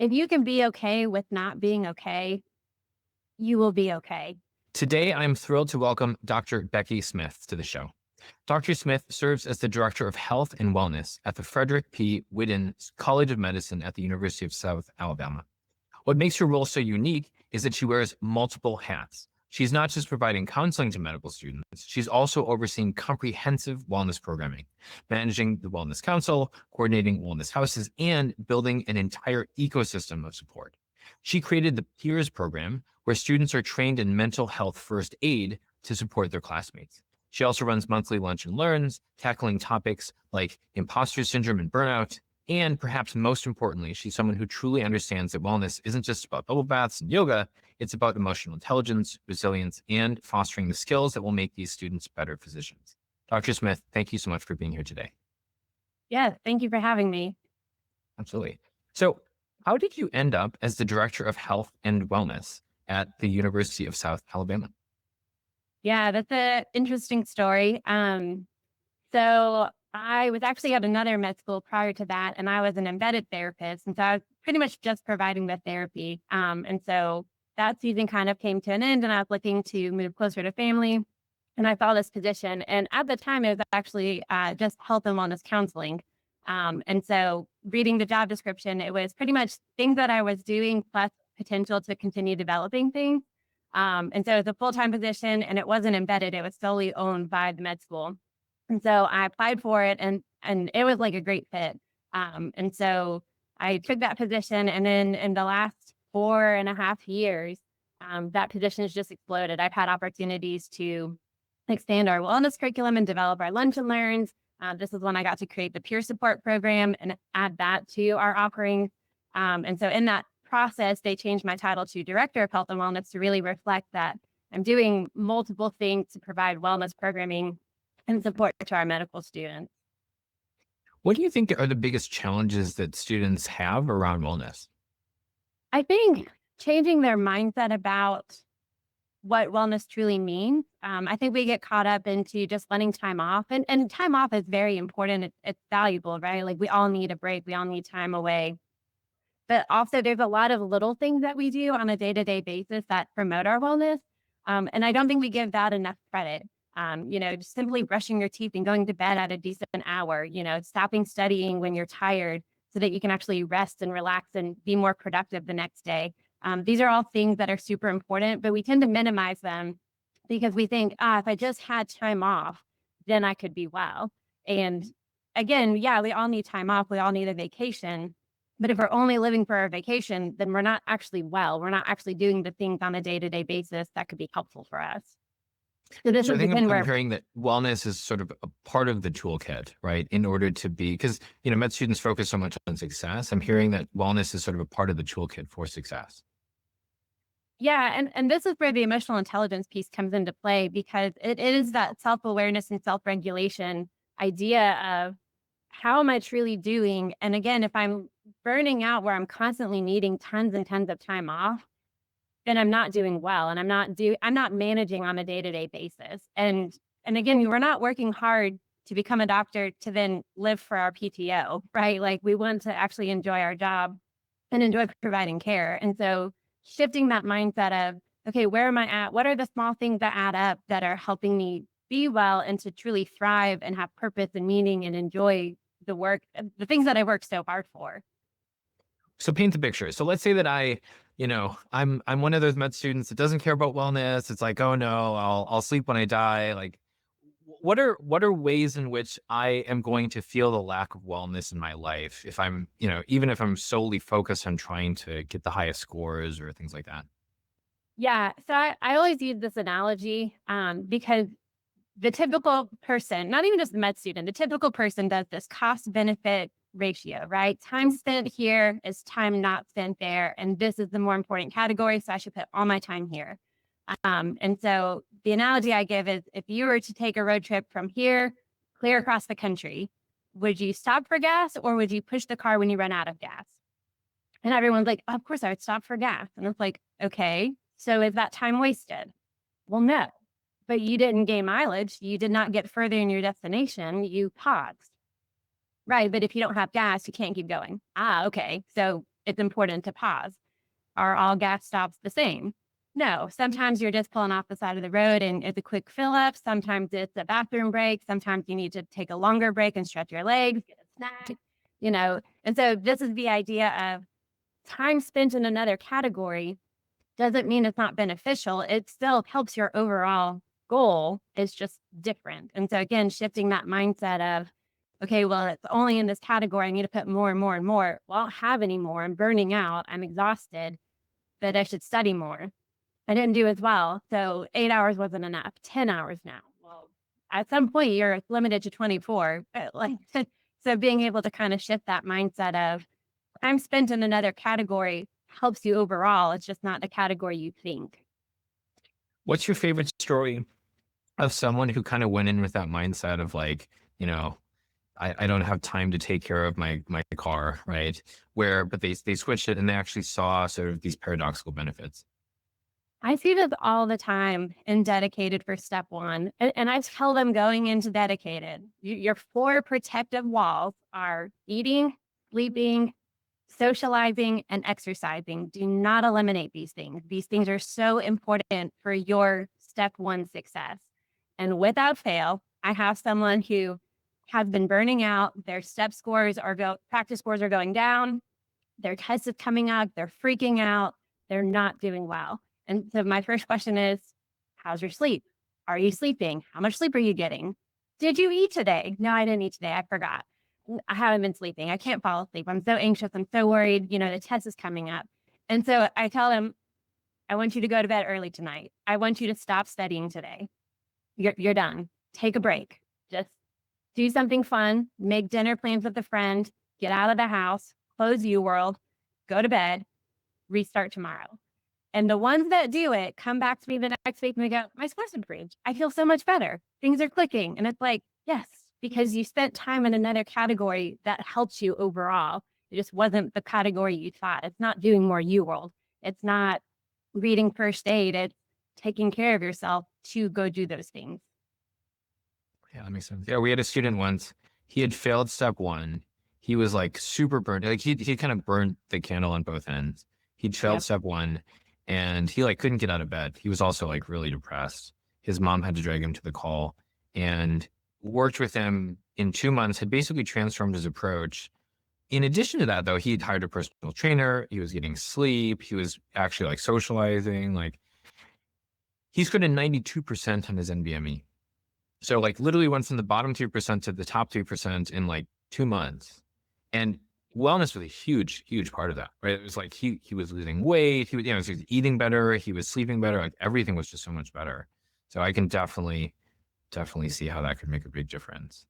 if you can be okay with not being okay, you will be okay. Today, I'm thrilled to welcome Dr. Becky Smith to the show. Dr. Smith serves as the Director of Health and Wellness at the Frederick P. Whitten College of Medicine at the University of South Alabama. What makes her role so unique is that she wears multiple hats. She's not just providing counseling to medical students, she's also overseeing comprehensive wellness programming, managing the Wellness Council, coordinating wellness houses, and building an entire ecosystem of support. She created the Peers program, where students are trained in mental health first aid to support their classmates. She also runs monthly lunch and learns, tackling topics like imposter syndrome and burnout. And perhaps most importantly, she's someone who truly understands that wellness isn't just about bubble baths and yoga. It's about emotional intelligence, resilience, and fostering the skills that will make these students better physicians. Dr. Smith, thank you so much for being here today. Yeah, thank you for having me. Absolutely. So how did you end up as the Director of Health and Wellness at the University of South Alabama? Yeah, that's an interesting story. So I was actually at another med school prior to that, and I was an embedded therapist. And so I was pretty much just providing the therapy. And so that season kind of came to an end, and I was looking to move closer to family. And I saw this position. And at the time, it was actually just health and wellness counseling. And so reading the job description, it was pretty much things that I was doing plus potential to continue developing things. And so it's a full-time position, and it wasn't embedded. It was solely owned by the med school. And so I applied for it, and it was like a great fit. And so I took that position, and then in the last 4.5 years, that position has just exploded. I've had opportunities to expand our wellness curriculum and develop our lunch and learns. This is when I got to create the peer support program and add that to our offerings. And so in that process, they changed my title to Director of Health and Wellness to really reflect that I'm doing multiple things to provide wellness programming and support to our medical students. What do you think are the biggest challenges that students have around wellness? I think changing their mindset about what wellness truly means. I think we get caught up into just letting time off, and time off is very important. It's valuable, right? Like we all need a break. We all need time away. But also there's a lot of little things that we do on a day-to-day basis that promote our wellness. And I don't think we give that enough credit. Just simply brushing your teeth and going to bed at a decent hour, stopping studying when you're tired so that you can actually rest and relax and be more productive the next day. These are all things that are super important, but we tend to minimize them because we think, if I just had time off, then I could be well. And again, yeah, we all need time off. We all need a vacation. But if we're only living for our vacation, then we're not actually well. We're not actually doing the things on a day-to-day basis that could be helpful for us. So this So I is think again I'm where, hearing that wellness is sort of a part of the toolkit, right? In order to be, because, med students focus so much on success. I'm hearing that wellness is sort of a part of the toolkit for success. yeah, and this is where the emotional intelligence piece comes into play because it is that self-awareness and self-regulation idea of how am I truly doing? And again, if I'm burning out where I'm constantly needing tons and tons of time off, then I'm not doing well, and I'm not managing on a day-to-day basis. And again, we're not working hard to become a doctor to then live for our PTO, right? Like we want to actually enjoy our job and enjoy providing care. And so shifting that mindset of, okay, where am I at? What are the small things that add up that are helping me be well and to truly thrive and have purpose and meaning and enjoy the work, the things that I work so hard for? So paint the picture. So let's say that I'm one of those med students that doesn't care about wellness. It's like, oh no, I'll sleep when I die. Like, what are ways in which I am going to feel the lack of wellness in my life if I'm, even if I'm solely focused on trying to get the highest scores or things like that? Yeah. So I always use this analogy because the typical person, not even just the med student, the typical person does this cost benefit ratio, right? Time spent here is time not spent there. And this is the more important category. So I should put all my time here. And so the analogy I give is if you were to take a road trip from here clear across the country, would you stop for gas or would you push the car when you run out of gas? And everyone's like, of course I would stop for gas. And it's like, okay, so is that time wasted? Well, no, but you didn't gain mileage. You did not get further in your destination. You paused. Right. But if you don't have gas, you can't keep going. Okay. So it's important to pause. Are all gas stops the same? No. Sometimes you're just pulling off the side of the road and it's a quick fill up. Sometimes it's a bathroom break. Sometimes you need to take a longer break and stretch your legs, get a snack, And so this is the idea of time spent in another category doesn't mean it's not beneficial. It still helps your overall goal. It's just different. And so again, shifting that mindset of, okay, well, it's only in this category. I need to put more and more and more. Well, I don't have any more. I'm burning out. I'm exhausted, but I should study more. I didn't do as well. So 8 hours wasn't enough. 10 hours now. Well, at some point you're limited to 24. So being able to kind of shift that mindset of time spent in another category helps you overall. It's just not the category you think. What's your favorite story of someone who kind of went in with that mindset of like, I don't have time to take care of my car, right? But they switched it and they actually saw sort of these paradoxical benefits. I see this all the time in dedicated for step one. And I tell them going into dedicated, your 4 protective walls are eating, sleeping, socializing, and exercising. Do not eliminate these things. These things are so important for your step one success. And without fail, I have someone who has been burning out. Their practice scores are going down. Their test is coming up. They're freaking out. They're not doing well. And so my first question is, how's your sleep? Are you sleeping? How much sleep are you getting? Did you eat today? No, I didn't eat today. I forgot. I haven't been sleeping. I can't fall asleep. I'm so anxious. I'm so worried. The test is coming up. And so I tell them, I want you to go to bed early tonight. I want you to stop studying today. You're done. Take a break. Just do something fun. Make dinner plans with a friend. Get out of the house. Close UWorld. Go to bed. Restart tomorrow. And the ones that do it come back to me the next week and they go, my score's improved. I feel so much better. Things are clicking. And it's like, yes, because you spent time in another category that helps you overall. It just wasn't the category you thought. It's not doing more UWorld. It's not reading first aid. It's taking care of yourself to go do those things. Yeah, that makes sense. Yeah, we had a student once. He had failed step one. He was like super burned. Like he kind of burned the candle on both ends. He'd failed step one and he like couldn't get out of bed. He was also like really depressed. His mom had to drag him to the call and worked with him in 2 months, had basically transformed his approach. In addition to that, though, he'd hired a personal trainer. He was getting sleep. He was actually like socializing. Like he scored a 92% on his NBME. So like literally went from the bottom 3% to the top 3% in like 2 months. And wellness was a huge, huge part of that, right? It was like he was losing weight. He was eating better. He was sleeping better. Like everything was just so much better. So I can definitely see how that could make a big difference.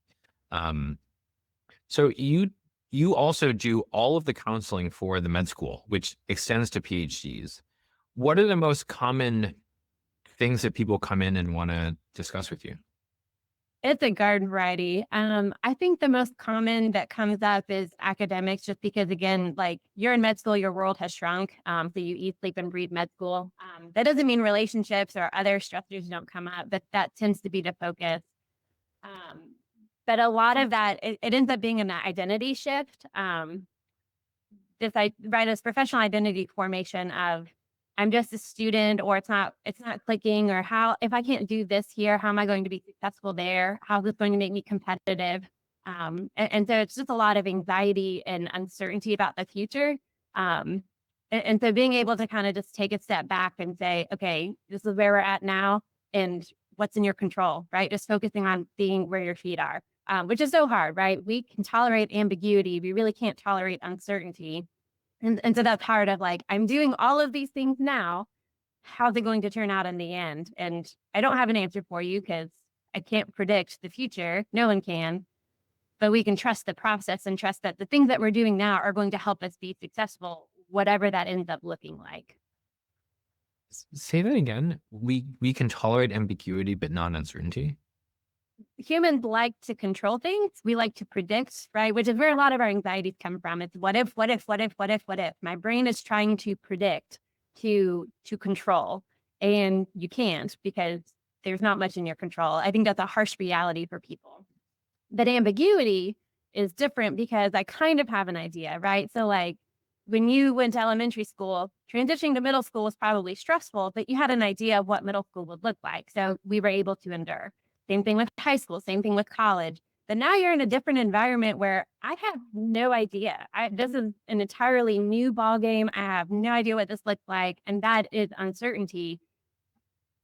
So you also do all of the counseling for the med school, which extends to PhDs. What are the most common things that people come in and want to discuss with you? It's a garden variety. I think the most common that comes up is academics, just because, again, like you're in med school, your world has shrunk. So you eat, sleep, and breathe med school. That doesn't mean relationships or other stressors don't come up, but that tends to be the focus. But a lot of that, it ends up being an identity shift. This professional identity formation of I'm just a student, or it's not clicking, or if I can't do this here, how am I going to be successful there? How is this going to make me competitive? And so it's just a lot of anxiety and uncertainty about the future. And so being able to kind of just take a step back and say, okay, this is where we're at now and what's in your control, right? Just focusing on being where your feet are, which is so hard, right? We can tolerate ambiguity. We really can't tolerate uncertainty. And so that's part of like, I'm doing all of these things now. How's it going to turn out in the end? And I don't have an answer for you because I can't predict the future. No one can. But we can trust the process and trust that the things that we're doing now are going to help us be successful, whatever that ends up looking like. Say that again. We can tolerate ambiguity, but not uncertainty. Humans like to control things. We like to predict, right? Which is where a lot of our anxieties come from. It's what if, what if, what if, what if, what if. My brain is trying to predict, to control, and you can't because there's not much in your control. I think that's a harsh reality for people. But ambiguity is different because I kind of have an idea, right? So like when you went to elementary school, transitioning to middle school was probably stressful, but you had an idea of what middle school would look like. So we were able to endure. Same thing with high school, same thing with college. But now you're in a different environment where I have no idea. This is an entirely new ball game. I have no idea what this looks like. And that is uncertainty.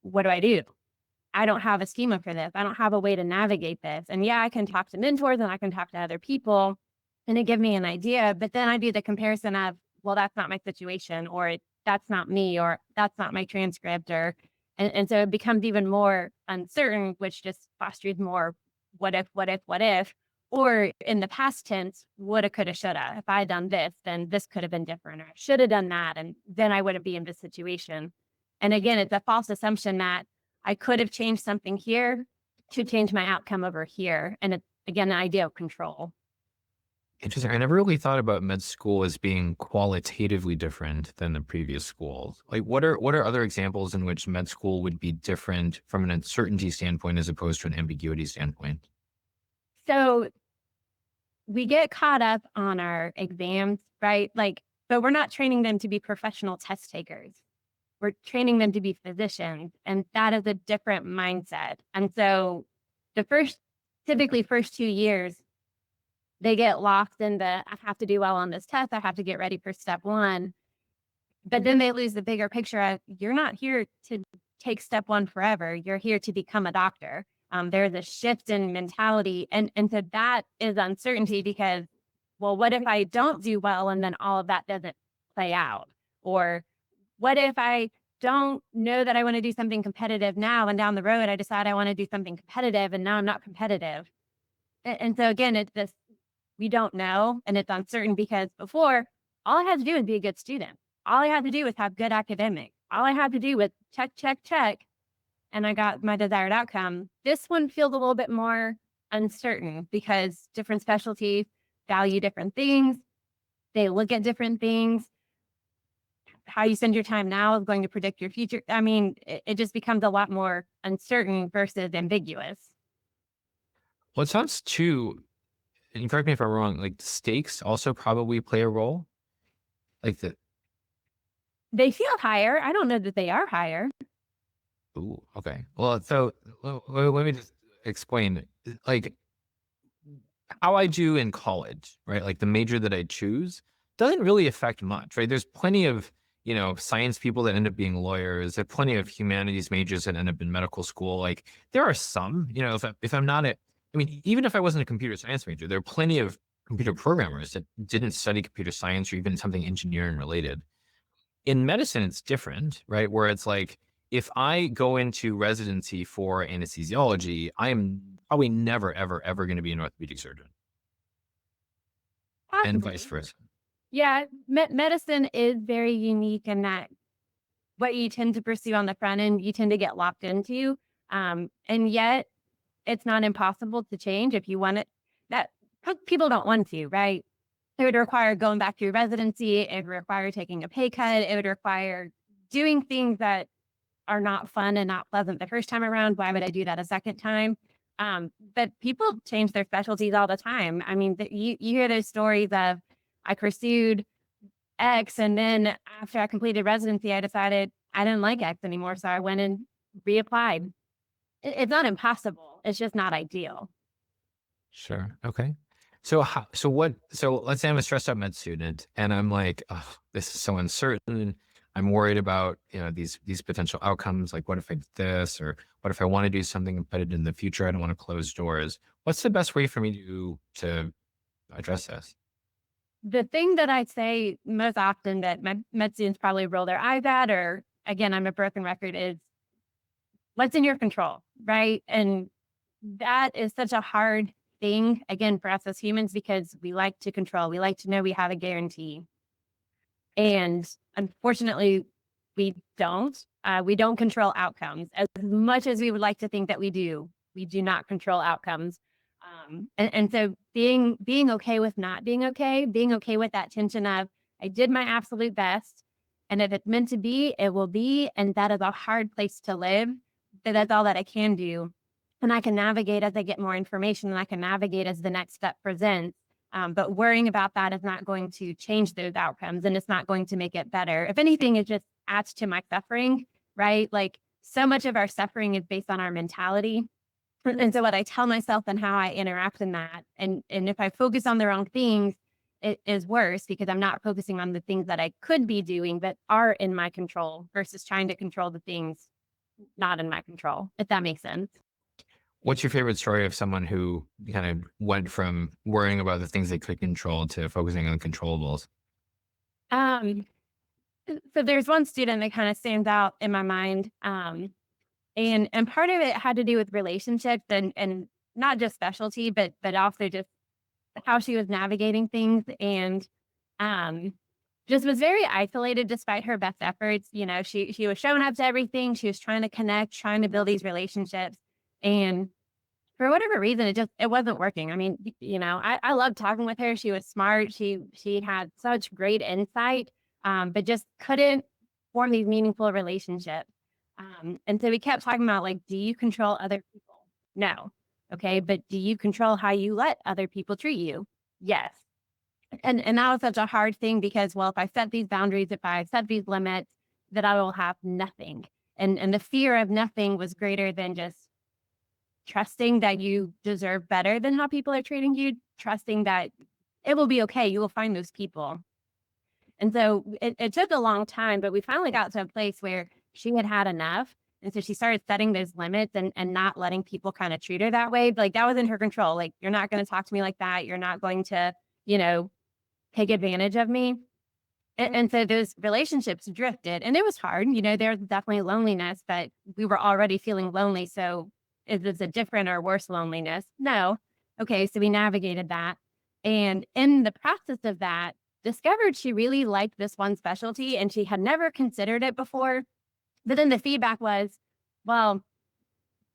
What do I do? I don't have a schema for this. I don't have a way to navigate this. And yeah, I can talk to mentors and I can talk to other people and it give me an idea. But then I do the comparison of, well, that's not my situation, or that's not me, or that's not my transcript, and so it becomes even more uncertain, which just fosters more what if, what if, what if, or in the past tense, woulda, coulda, shoulda. If I had done this, then this could have been different, or I should have done that, and then I wouldn't be in this situation. And again, it's a false assumption that I could have changed something here to change my outcome over here. And it's, again, the idea of control. Interesting. I never really thought about med school as being qualitatively different than the previous schools. Like, what are other examples in which med school would be different from an uncertainty standpoint as opposed to an ambiguity standpoint? So we get caught up on our exams, right? Like, but we're not training them to be professional test takers. We're training them to be physicians, and that is a different mindset. And so the typically first 2 years, they get locked in I have to do well on this test. I have to get ready for step one. But then they lose the bigger picture of, you're not here to take step one forever. You're here to become a doctor. There's a shift in mentality. And so that is uncertainty because, well, what if I don't do well and then all of that doesn't play out? Or what if I don't know that I want to do something competitive now and down the road I decide I want to do something competitive and now I'm not competitive? And so again, it's this, we don't know, and it's uncertain because before, all I had to do was be a good student. All I had to do was have good academics. All I had to do was check, check, check, and I got my desired outcome. This one feels a little bit more uncertain because different specialties value different things. They look at different things. How you spend your time now is going to predict your future. I mean, it just becomes a lot more uncertain versus ambiguous. Well, it sounds too, and you correct me if I'm wrong, like stakes also probably play a role. Like They feel higher. I don't know that they are higher. ooh, okay. Well, so let me just explain, like how I do in college, right? Like the major that I choose doesn't really affect much, right? There's plenty of, science people that end up being lawyers. There are plenty of humanities majors that end up in medical school. Like there are some, if I'm not I mean, even if I wasn't a computer science major, there are plenty of computer programmers that didn't study computer science or even something engineering related. In medicine, it's different, right? Where it's like, if I go into residency for anesthesiology, I am probably never, ever, ever going to be an orthopedic surgeon and vice Possibly. versa. Yeah, medicine is very unique in that what you tend to pursue on the front end, you tend to get locked into. And yet it's not impossible to change if you want it. That people don't want to, right? It would require going back to your residency. It would require taking a pay cut. It would require doing things that are not fun and not pleasant the first time around. Why would I do that a second time? But people change their specialties all the time. I mean, you hear those stories of, I pursued X, and then after I completed residency, I decided I didn't like X anymore. So I went and reapplied. It's not impossible. It's just not ideal. Sure. Okay. So let's say I'm a stressed out med student and I'm like, oh, this is so uncertain. I'm worried about, these potential outcomes. Like, what if I do this, or what if I want to do something competitive in the future? I don't want to close doors. What's the best way for me to address this? The thing that I say most often that med students probably roll their eyes at, or again, I'm a broken record, is what's in your control, right? And that is such a hard thing, again, for us as humans, because we like to control. We like to know we have a guarantee. And unfortunately, we don't. We don't control outcomes as much as we would like to think that we do. We do not control outcomes. And so being okay with not being okay with that tension of, I did my absolute best. And if it's meant to be, it will be. And that is a hard place to live. But that's all that I can do. And I can navigate as I get more information, and I can navigate as the next step presents. But worrying about that is not going to change those outcomes, and it's not going to make it better. If anything, it just adds to my suffering, right? Like so much of our suffering is based on our mentality. And so what I tell myself and how I interact in that, and if I focus on the wrong things, it is worse because I'm not focusing on the things that I could be doing that are in my control versus trying to control the things not in my control, if that makes sense. What's your favorite story of someone who kind of went from worrying about the things they could control to focusing on controllables? Um, so there's one student that kind of stands out in my mind. And part of it had to do with relationships and not just specialty, but also just how she was navigating things and um just was very isolated despite her best efforts. You know, she was showing up to everything. She was trying to connect, trying to build these relationships. And for whatever reason, it wasn't working. I mean, I loved talking with her. She was smart. She had such great insight, but just couldn't form these meaningful relationships. And so we kept talking about like, do you control other people? No. Okay, but do you control how you let other people treat you? Yes. And that was such a hard thing because, well, if I set these boundaries, if I set these limits, that I will have nothing. And the fear of nothing was greater than just trusting that you deserve better than how people are treating you, trusting that it will be okay. You will find those people. And so it took a long time, but we finally got to a place where she had had enough. And so she started setting those limits and not letting people kind of treat her that way. Like that was in her control. Like, you're not going to talk to me like that. You're not going to, you know, take advantage of me. And so those relationships drifted and it was hard. There was definitely loneliness, but we were already feeling lonely. So is this a different or worse loneliness? No. Okay. So we navigated that. And in the process of that, discovered she really liked this one specialty and she had never considered it before. But then the feedback was, well,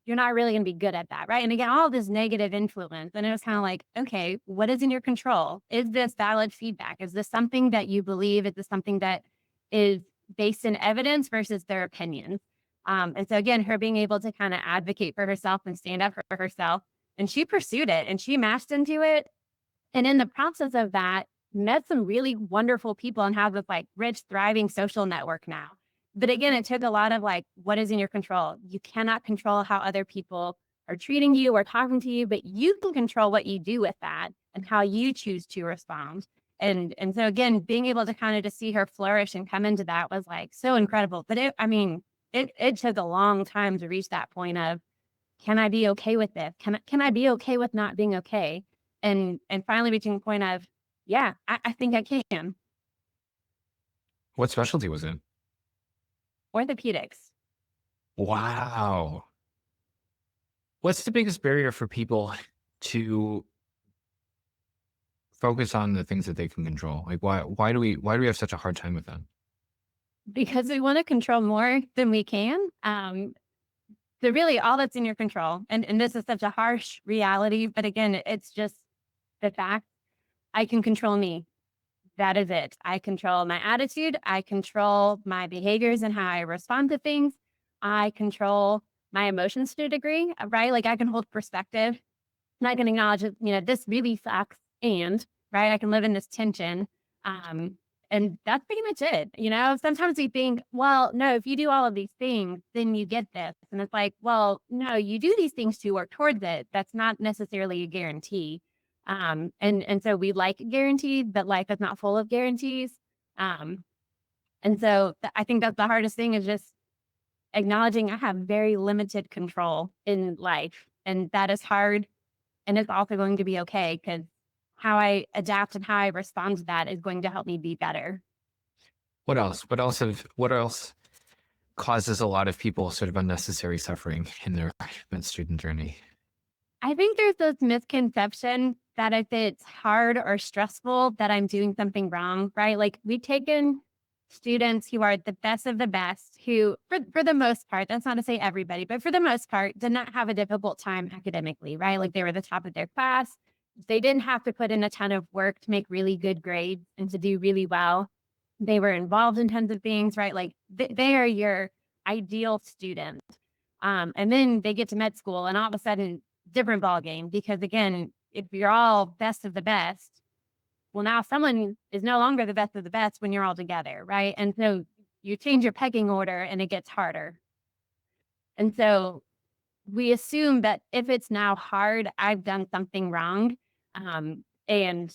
you're not really going to be good at that. Right. And again, all this negative influence. And it was kind of like, okay, what is in your control? Is this valid feedback? Is this something that you believe? Is this something that is based in evidence versus their opinions? And so again, her being able to kind of advocate for herself and stand up for herself. And she pursued it and she mashed into it. And in the process of that, met some really wonderful people and have this like rich, thriving social network now. But again, it took a lot of like, what is in your control? You cannot control how other people are treating you or talking to you, but you can control what you do with that and how you choose to respond. And so again, being able to kind of just see her flourish and come into that was like so incredible. But it took a long time to reach that point of, can I be okay with this? Can I be okay with not being okay? And finally reaching the point of, yeah, I think I can. What specialty was it? Orthopedics. Wow. What's the biggest barrier for people to focus on the things that they can control? Like why do we have such a hard time with that? Because we want to control more than we can. So really all that's in your control. And this is such a harsh reality. But again, it's just the fact I can control me. That is it. I control my attitude. I control my behaviors and how I respond to things. I control my emotions to a degree, right? Like I can hold perspective and I can acknowledge that, this really sucks. And right, I can live in this tension. Um, and that's pretty much it. Sometimes we think, well, no, if you do all of these things, then you get this. And it's like, well, no, you do these things to work towards it. That's not necessarily a guarantee. And so we like guarantees, but life is not full of guarantees. Um, and so I think that's the hardest thing is just acknowledging I have very limited control in life. And that is hard. And it's also going to be okay because how I adapt and how I respond to that is going to help me be better. What else causes a lot of people sort of unnecessary suffering in their med student journey? I think there's this misconception that if it's hard or stressful, that I'm doing something wrong, right? Like we've taken students who are the best of the best, who, for the most part, that's not to say everybody, but for the most part, did not have a difficult time academically, right? Like they were the top of their class. They didn't have to put in a ton of work to make really good grades and to do really well. They were involved in tons of things, right? Like they are your ideal student. And then they get to med school and all of a sudden different ball game because again, if you're all best of the best, Well, now someone is no longer the best of the best when you're all together, right? And so you change your pecking order and it gets harder. And so we assume that if it's now hard, I've done something wrong. And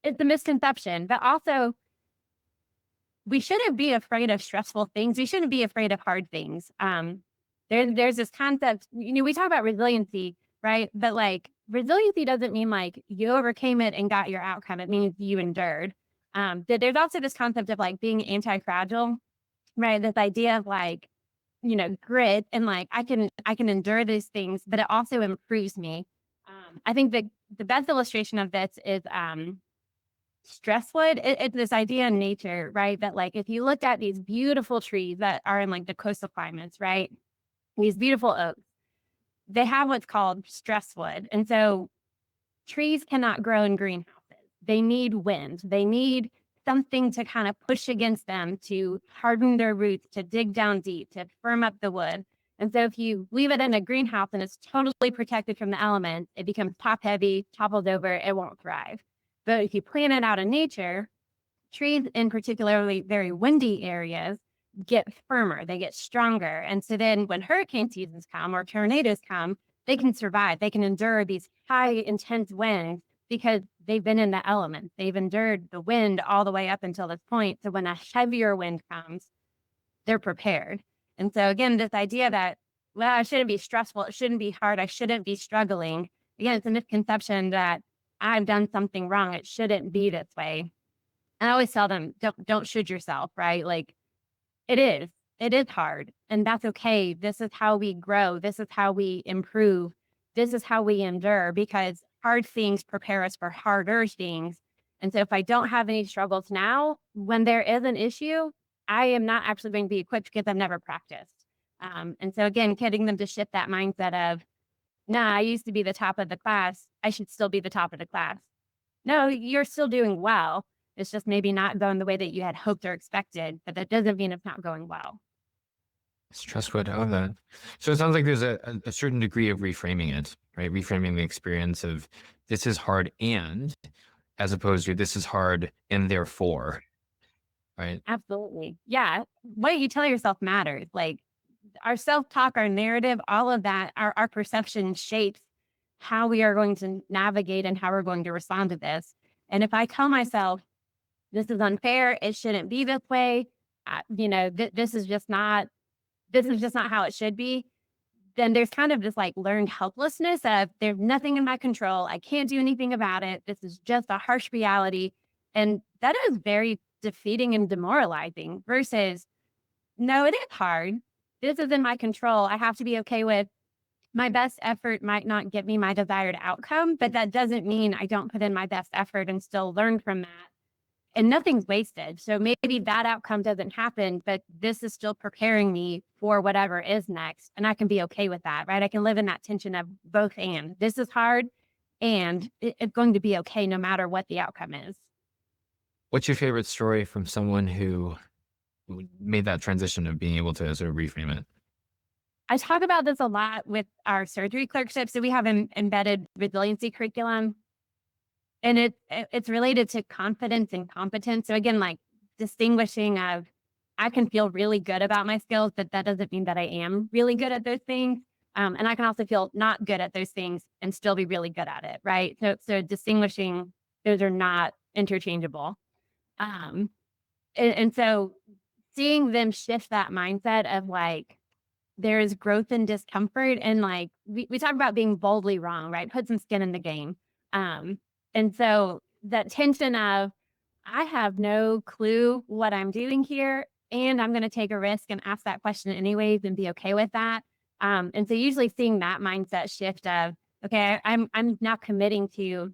it's a misconception, but also we shouldn't be afraid of stressful things. We shouldn't be afraid of hard things. There's this concept, we talk about resiliency, right? But like resiliency doesn't mean like you overcame it and got your outcome. It means you endured. There's also this concept of like being anti-fragile, right? This idea of like, grit and like I can endure these things, but it also improves me. I think the best illustration of this is stresswood. It's this idea in nature, right? That like if you look at these beautiful trees that are in like the coastal climates, right? These beautiful oaks, they have what's called stresswood. And so trees cannot grow in greenhouses. They need wind. They need something to kind of push against them to harden their roots, to dig down deep, to firm up the wood. And so if you leave it in a greenhouse and it's totally protected from the elements, it becomes top heavy, topples over, it won't thrive. But if you plant it out in nature, trees in particularly very windy areas get firmer, they get stronger. And so then when hurricane seasons come or tornadoes come, they can survive. They can endure these high, intense winds because they've been in the elements. They've endured the wind all the way up until this point. So when a heavier wind comes, they're prepared. And so again, this idea that, well, I shouldn't be stressful, it shouldn't be hard, I shouldn't be struggling. Again, it's a misconception that I've done something wrong. It shouldn't be this way. I always tell them, don't should yourself, right? Like it is. It is hard. And that's okay. This is how we grow. This is how we improve. This is how we endure because hard things prepare us for harder things. And so if I don't have any struggles now, when there is an issue, I am not actually going to be equipped because I've never practiced. And so again, getting them to shift that mindset of, nah, I used to be the top of the class. I should still be the top of the class. No, you're still doing well. It's just maybe not going the way that you had hoped or expected, but that doesn't mean it's not going well. Stresswood, I love that. So it sounds like there's a certain degree of reframing it, right? Reframing the experience of this is hard and as opposed to this is hard and therefore, right? Absolutely. Yeah. What you tell yourself matters. Like our self-talk, our narrative, all of that, our perception shapes how we are going to navigate and how we're going to respond to this. And if I tell myself, this is unfair, it shouldn't be this way, this is just not how it should be, then there's kind of this like learned helplessness of there's nothing in my control. I can't do anything about it. This is just a harsh reality. And that is very defeating and demoralizing versus, no, it is hard. This is in my control. I have to be okay with my best effort might not get me my desired outcome, but that doesn't mean I don't put in my best effort and still learn from that. And nothing's wasted. So maybe that outcome doesn't happen, but this is still preparing me for whatever is next. And I can be okay with that, right? I can live in that tension of both and this is hard and it's going to be okay no matter what the outcome is. What's your favorite story from someone who made that transition of being able to sort of reframe it? I talk about this a lot with our surgery clerkship. So we have an embedded resiliency curriculum and it's related to confidence and competence. So again, like distinguishing of I can feel really good about my skills, but that doesn't mean that I am really good at those things. And I can also feel not good at those things and still be really good at it, right? So distinguishing those are not interchangeable. Um, and so seeing them shift that mindset of like there is growth and discomfort and like we talk about being boldly wrong, right? Put some skin in the game. Um, and so that tension of I have no clue what I'm doing here, and I'm going to take a risk and ask that question anyways and be okay with that. And so usually seeing that mindset shift of, okay, I'm now committing to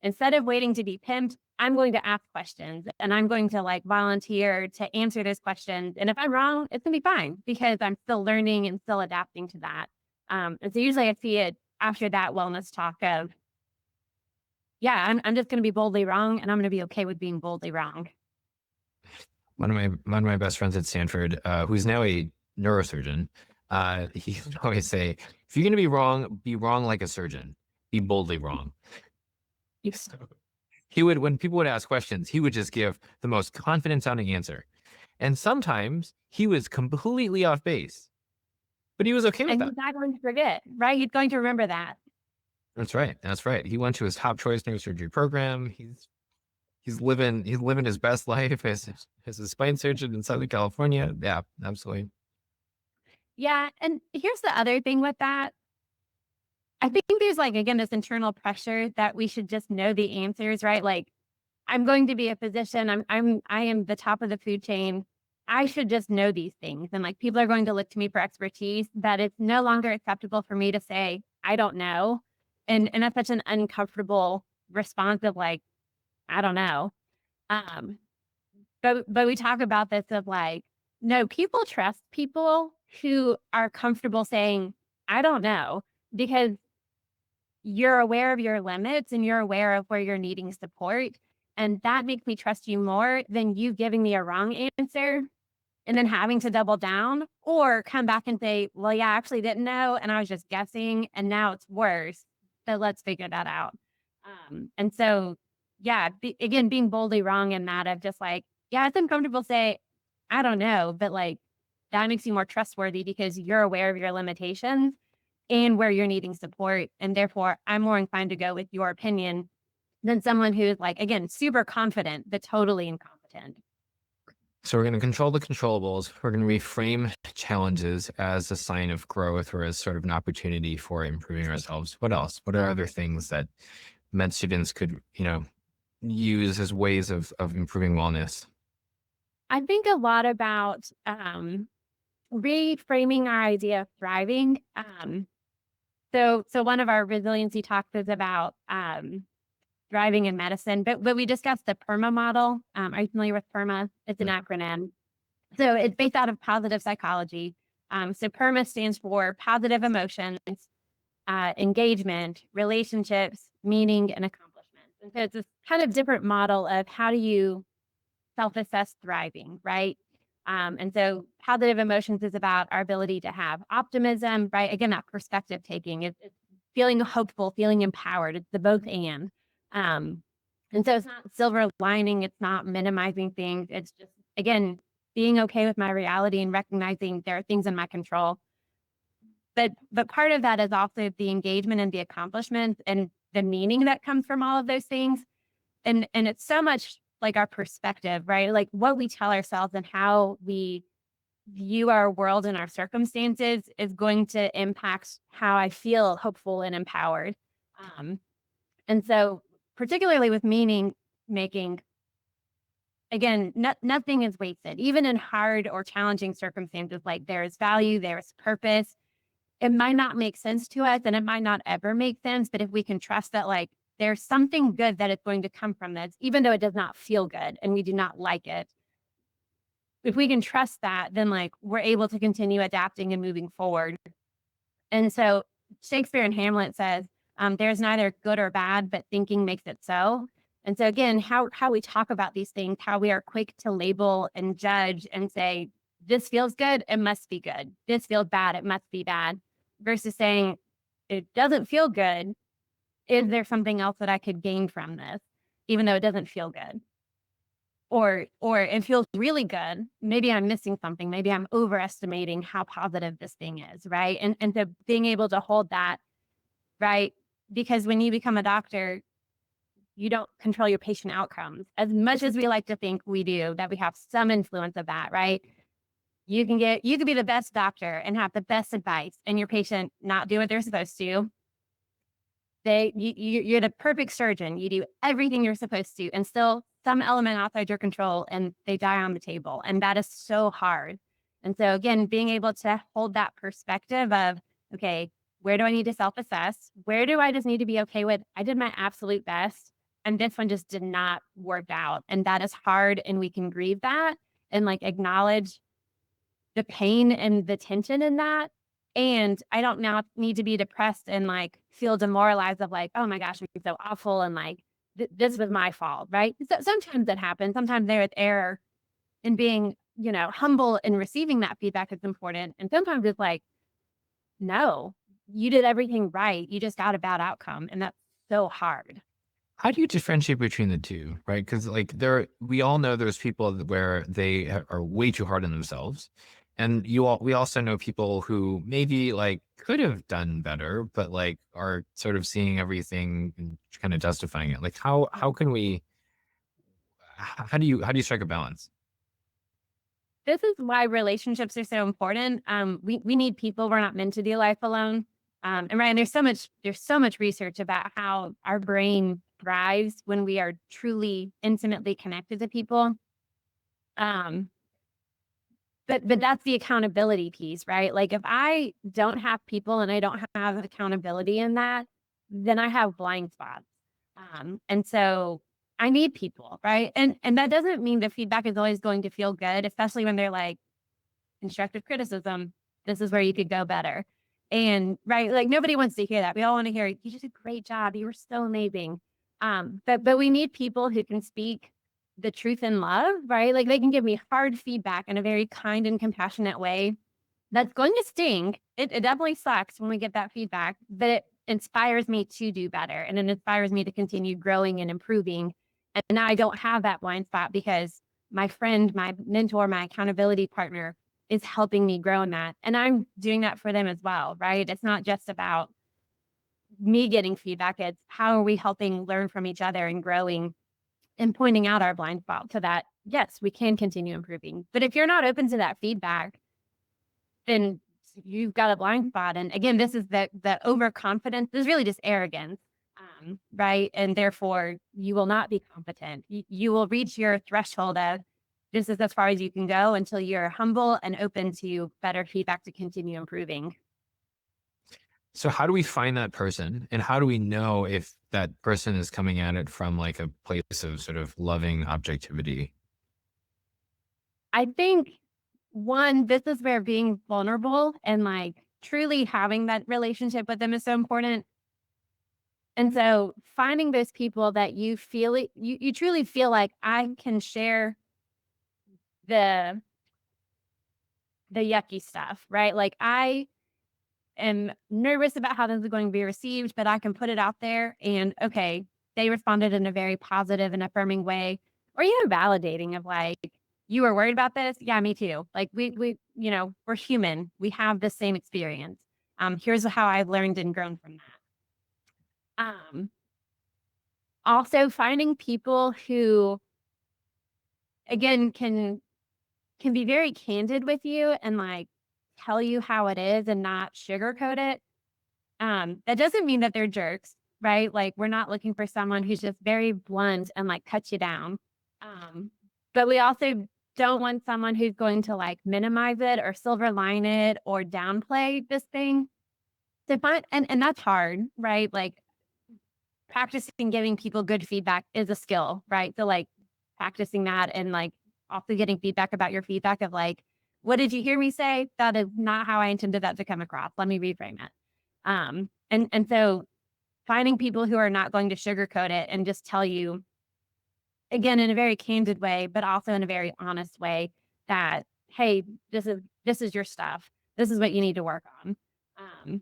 instead of waiting to be pimped, I'm going to ask questions and I'm going to like volunteer to answer those questions. And if I'm wrong, it's gonna be fine because I'm still learning and still adapting to that. And so usually I see it after that wellness talk of, yeah, I'm just gonna be boldly wrong and I'm gonna be okay with being boldly wrong. One of my best friends at Stanford, who's now a neurosurgeon, he would always say, if you're going to be wrong like a surgeon, be boldly wrong. Yes. He would, when people would ask questions, he would just give the most confident sounding answer. And sometimes he was completely off base, but he was okay with And that. he's not going to forget, right? He's going to remember that. That's right. That's right. He went to his top choice neurosurgery program. He's living his best life as a spine surgeon in Southern California. Yeah, absolutely. Yeah. And here's the other thing with that. I think there's like, again, this internal pressure that we should just know the answers, right? Like, I'm going to be a physician. I am the top of the food chain. I should just know these things. And like people are going to look to me for expertise, that it's no longer acceptable for me to say, I don't know. And that's such an uncomfortable response of like, I don't know. Um, but we talk about this of like, no, people trust people who are comfortable saying, I don't know, because you're aware of your limits and you're aware of where you're needing support. And that makes me trust you more than you giving me a wrong answer and then having to double down or come back and say, well, yeah, I actually didn't know. And I was just guessing. And now it's worse. So let's figure that out. And so, yeah, again, being boldly wrong in that of just like, yeah, it's uncomfortable to say, I don't know, but like that makes you more trustworthy because you're aware of your limitations and where you're needing support. And therefore, I'm more inclined to go with your opinion than someone who's like, again, super confident, but totally incompetent. So we're going to control the controllables. We're going to reframe challenges as a sign of growth or as sort of an opportunity for improving ourselves. What else? What are other things that med students could, use as ways of improving wellness? I think a lot about reframing our idea of thriving. So one of our resiliency talks is about thriving in medicine, but we discussed the PERMA model. Are you familiar with PERMA? It's an Mm. acronym. So it's based out of positive psychology. So PERMA stands for positive emotions, engagement, relationships, meaning, and accomplishments. And so it's this kind of different model of how do you self-assess thriving, right? And so positive emotions is about our ability to have optimism, right? Again, that perspective taking. It's feeling hopeful, feeling empowered. It's the both and. Um, and so it's not silver lining. It's not minimizing things. It's just, again, being okay with my reality and recognizing there are things in my control. But part of that is also the engagement and the accomplishments and the meaning that comes from all of those things. And it's so much like our perspective, right? Like what we tell ourselves and how we view our world and our circumstances is going to impact how I feel hopeful and empowered. Um, and so particularly with meaning making, again, nothing is wasted, even in hard or challenging circumstances. Like there is value, there is purpose. It might not make sense to us and it might not ever make sense, but if we can trust that like there's something good that is going to come from this, even though it does not feel good and we do not like it, if we can trust that, then like we're able to continue adapting and moving forward. And so Shakespeare in Hamlet says, there's neither good or bad, but thinking makes it so. And so again, how we talk about these things, how we are quick to label and judge and say, this feels good, it must be good. This feels bad, it must be bad. Versus saying, it doesn't feel good. Is there something else that I could gain from this, even though it doesn't feel good? Or it feels really good. Maybe I'm missing something. Maybe I'm overestimating how positive this thing is, right? And so being able to hold that, right? Because when you become a doctor, you don't control your patient outcomes as much as we like to think we do, that we have some influence of that, right? You can be the best doctor and have the best advice and your patient not do what they're supposed to. You're the perfect surgeon. You do everything you're supposed to, and still some element outside your control, and they die on the table. And that is so hard. And so again, being able to hold that perspective of, okay, where do I need to self-assess? Where do I just need to be okay with? I did my absolute best, and this one just did not work out, and that is hard. And we can grieve that and like acknowledge the pain and the tension in that. And I don't now need to be depressed and like feel demoralized of like, oh my gosh, I'm so awful. And like, this was my fault, right? So sometimes that happens. Sometimes there is error in being, humble and receiving that feedback is important. And sometimes it's like, no, you did everything right. You just got a bad outcome. And that's so hard. How do you differentiate between the two, right? Because like we all know there's people where they are way too hard on themselves, and we also know people who maybe like could have done better, but like are sort of seeing everything and kind of justifying it. Like how can we how do you strike a balance? This is why relationships are so important. We need people. We're not meant to do life alone. And Ryan, there's so much research about how our brain thrives when we are truly intimately connected to people. Um, but that's the accountability piece, right? Like if I don't have people and I don't have accountability in that, then I have blind spots. And so I need people, right? And that doesn't mean the feedback is always going to feel good, especially when they're like constructive criticism. This is where you could go better. And right, like nobody wants to hear that. We all want to hear you did a great job. You were so amazing. But we need people who can speak the truth in love, right? Like they can give me hard feedback in a very kind and compassionate way. That's going to sting. It definitely sucks when we get that feedback, but it inspires me to do better and it inspires me to continue growing and improving. And now I don't have that blind spot because my friend, my mentor, my accountability partner is helping me grow in that. And I'm doing that for them as well, right? It's not just about me getting feedback. It's how are we helping learn from each other and growing and pointing out our blind spot so that, yes, we can continue improving. But if you're not open to that feedback, then you've got a blind spot. And again, this is the overconfidence. This is really just arrogance, right? And therefore, you will not be competent. You will reach your threshold of this is as far as you can go until you're humble and open to better feedback to continue improving. So how do we find that person, and how do we know if that person is coming at it from like a place of sort of loving objectivity? I think one, this is where being vulnerable and like truly having that relationship with them is so important. And so finding those people that you feel it, you truly feel like I can share the the yucky stuff, right? Like I am nervous about how this is going to be received, but I can put it out there and okay, they responded in a very positive and affirming way, or even validating of like, you were worried about this? Yeah, me too. Like we're human. We have the same experience. Here's how I've learned and grown from that. Also finding people who again can be very candid with you and like tell you how it is and not sugarcoat it. That doesn't mean that they're jerks, right? Like we're not looking for someone who's just very blunt and like cuts you down. But we also don't want someone who's going to like minimize it or silver line it or downplay this thing. To find and that's hard, right? Like practicing giving people good feedback is a skill, right? So like practicing that and like also getting feedback about your feedback of like, what did you hear me say? That is not how I intended that to come across. Let me reframe it. And so finding people who are not going to sugarcoat it and just tell you again in a very candid way, but also in a very honest way that, hey, this is your stuff. This is what you need to work on. Um,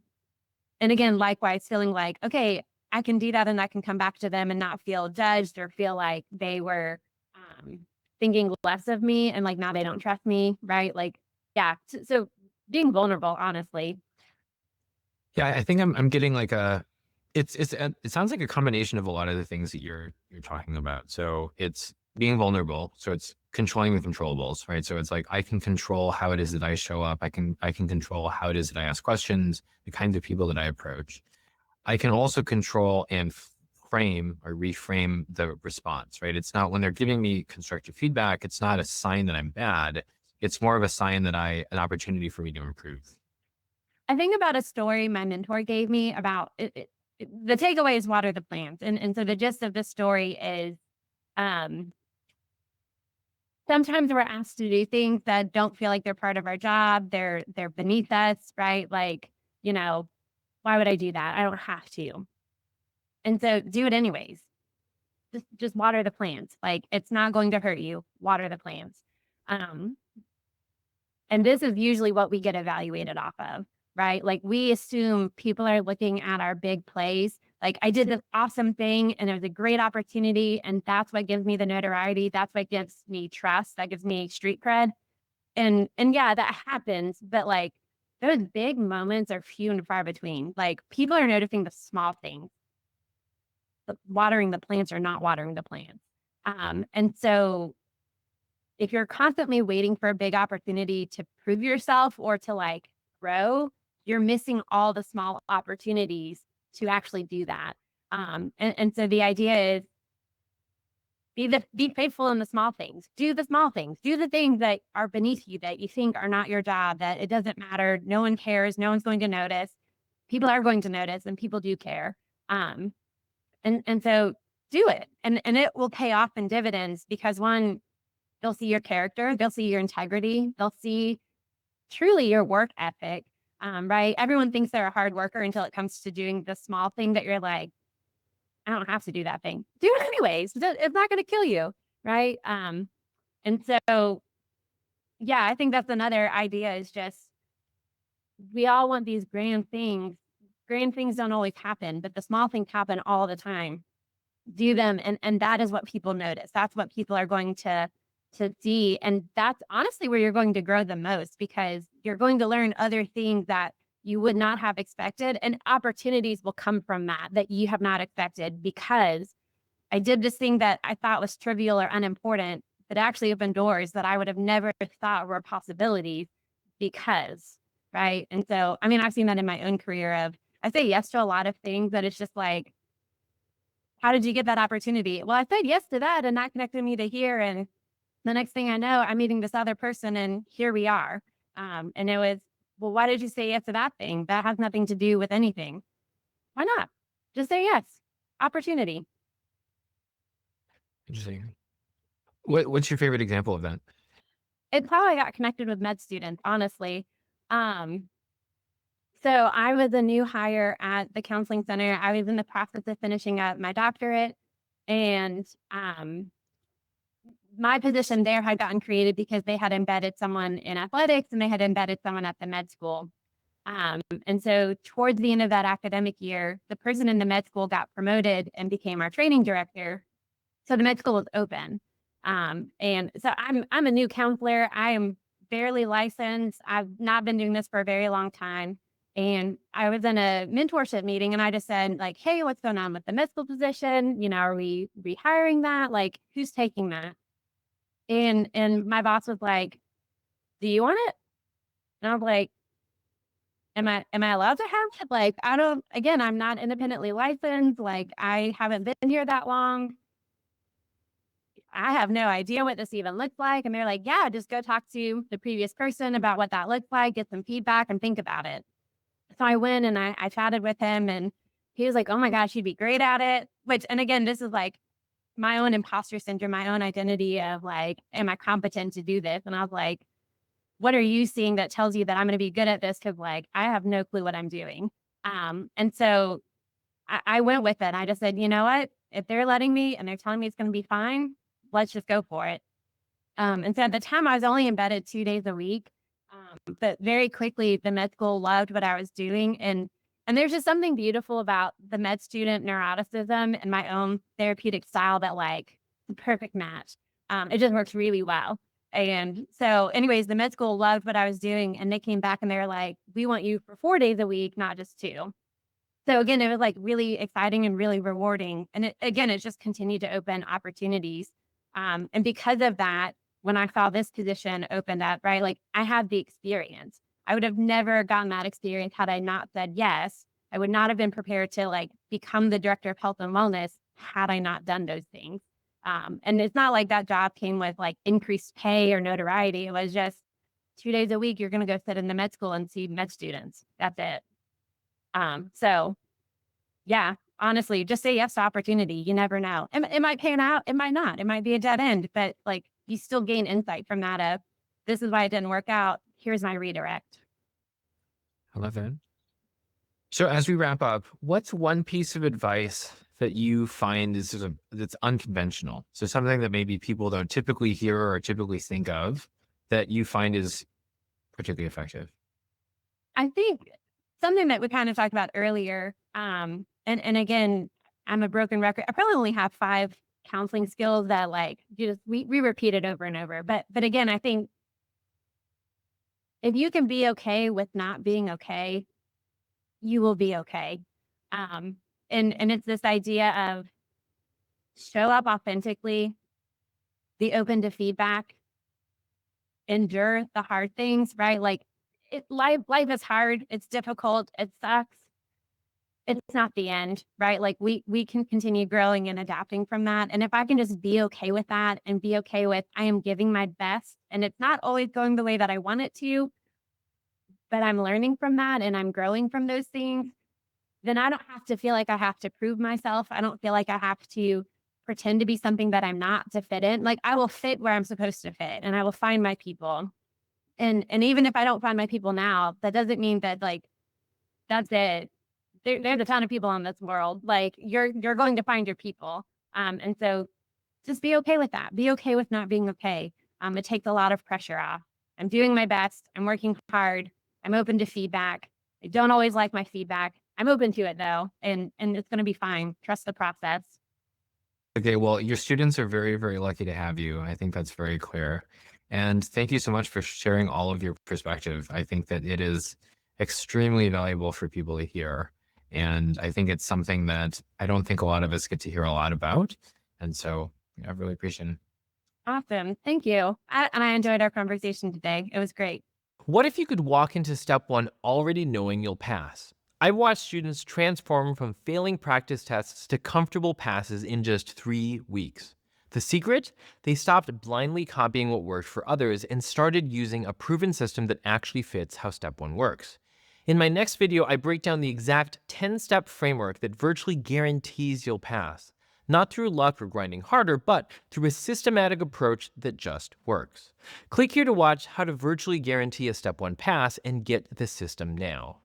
and again, likewise, feeling like, okay, I can do that and I can come back to them and not feel judged or feel like they were um, thinking less of me and like now they don't trust me, right? Like, yeah. So being vulnerable, honestly. Yeah, I think I'm getting like it sounds like a combination of a lot of the things that you're talking about. So it's being vulnerable. So it's controlling the controllables, right? So it's like I can control how it is that I show up. I can control how it is that I ask questions, the kinds of people that I approach. I can also control and frame or reframe the response, right? It's not when they're giving me constructive feedback, it's not a sign that I'm bad. It's more of a sign that an opportunity for me to improve. I think about a story my mentor gave me about the takeaway is water the plants. And so the gist of the story is um, sometimes we're asked to do things that don't feel like they're part of our job. They're beneath us, right? Like, why would I do that? I don't have to. And so do it anyways. Just water the plants. Like it's not going to hurt you. Water the plants. Um, and this is usually what we get evaluated off of, right? Like we assume people are looking at our big plays, Like I did this awesome thing and it was a great opportunity. And that's what gives me the notoriety. That's what gives me trust. That gives me street cred. And yeah, that happens. But like those big moments are few and far between. Like people are noticing the small things, watering the plants or not watering the plants. And so if you're constantly waiting for a big opportunity to prove yourself or to like grow, you're missing all the small opportunities to actually do that. And so the idea is be faithful in the small things. Do the small things. Do the things that are beneath you that you think are not your job, that it doesn't matter. No one cares. No one's going to notice. People are going to notice and people do care. Um, and so do it. And it will pay off in dividends because one, they'll see your character, they'll see your integrity, they'll see truly your work ethic. Right. Everyone thinks they're a hard worker until it comes to doing the small thing that you're like, I don't have to do that thing. Do it anyways. It's not going to kill you. Right. And so, yeah, I think that's another idea is just we all want these grand things. Grand things don't always happen, but the small things happen all the time. Do them and that is what people notice. That's what people are going to see and that's honestly where you're going to grow the most because you're going to learn other things that you would not have expected and opportunities will come from that you have not expected because I did this thing that I thought was trivial or unimportant that actually opened doors that I would have never thought were possibilities because right. And so I mean I've seen that in my own career of I say yes to a lot of things that it's just like how did you get that opportunity? Well, I said yes to that and that connected me to here. And the next thing I know, I'm meeting this other person and here we are. And it was, well, why did you say yes to that thing? That has nothing to do with anything. Why not? Just say yes. Opportunity. Interesting. What's your favorite example of that? It's how I got connected with med students, honestly. Um, so I was a new hire at the counseling center. I was in the process of finishing up my doctorate and my position there had gotten created because they had embedded someone in athletics and they had embedded someone at the med school. And so towards the end of that academic year, the person in the med school got promoted and became our training director. So the med school was open. And so I'm a new counselor. I am barely licensed. I've not been doing this for a very long time. And I was in a mentorship meeting and I just said, like, hey, what's going on with the med school position? You know, are we rehiring that? Like, who's taking that? And my boss was like, "Do you want it?" And I was like, "Am I allowed to have it? Like, I don't again, I'm not independently licensed, like, I haven't been here that long. I have no idea what this even looks like." And they're like, "Yeah, just go talk to the previous person about what that looks like, get some feedback, and think about it." So I went and I chatted with him, and he was like, "Oh my gosh, you'd be great at it." Which and again, this is like my own imposter syndrome, my own identity of like, "Am I competent to do this?" And I was like, what are you seeing that tells you that I'm going to be good at this? Cause like, I have no clue what I'm doing. And so I went with it. I just said, you know what? If they're letting me and they're telling me it's going to be fine, let's just go for it. And so at the time I was only embedded 2 days a week. But very quickly the med school loved what I was doing. And there's just something beautiful about the med student neuroticism and my own therapeutic style that like the perfect match. It just works really well. And so anyways, the med school loved what I was doing and they came back and they're like, we want you for 4 days a week, not just two. So again, it was like really exciting and really rewarding. And it just continued to open opportunities. And because of that, when I saw this position opened up, right, like I had the experience. I would have never gotten that experience had I not said yes. I would not have been prepared to like become the director of health and wellness had I not done those things. And it's not like that job came with like increased pay or notoriety. It was just 2 days a week, you're going to go sit in the med school and see med students. That's it. So yeah, honestly, just say yes to opportunity. You never know. It might pan out. It might not. It might be a dead end, but like you still gain insight from that of this is why it didn't work out. Here's my redirect. I love that. So as we wrap up, what's one piece of advice that you find is sort of that's unconventional? So something that maybe people don't typically hear or typically think of that you find is particularly effective. I think something that we kind of talked about earlier, and again, I'm a broken record. I probably only have 5 counseling skills that like just we repeat it over and over. But again, I think if you can be okay with not being okay, you will be okay. Um, and it's this idea of show up authentically, be open to feedback, endure the hard things, right? Like life is hard, it's difficult, it sucks. It's not the end, right? Like we can continue growing and adapting from that. And if I can just be okay with that and be okay with I am giving my best and it's not always going the way that I want it to, but I'm learning from that and I'm growing from those things, then I don't have to feel like I have to prove myself. I don't feel like I have to pretend to be something that I'm not to fit in. Like I will fit where I'm supposed to fit and I will find my people. And even if I don't find my people now, that doesn't mean that like that's it. There's a ton of people in this world. Like you're going to find your people. And so just be okay with that. Be okay with not being okay. It takes a lot of pressure off. I'm doing my best. I'm working hard. I'm open to feedback. I don't always like my feedback. I'm open to it though, and it's going to be fine. Trust the process. Okay, well, your students are very, very lucky to have you. I think that's very clear. And thank you so much for sharing all of your perspective. I think that it is extremely valuable for people to hear. And I think it's something that I don't think a lot of us get to hear a lot about. And so I really appreciate it. Awesome. Thank you. And I enjoyed our conversation today. It was great. What if you could walk into step one already knowing you'll pass? I've watched students transform from failing practice tests to comfortable passes in just 3 weeks. The secret? They stopped blindly copying what worked for others and started using a proven system that actually fits how step one works. In my next video, I break down the exact 10-step framework that virtually guarantees you'll pass. Not through luck or grinding harder, but through a systematic approach that just works. Click here to watch how to virtually guarantee a step one pass and get the system now.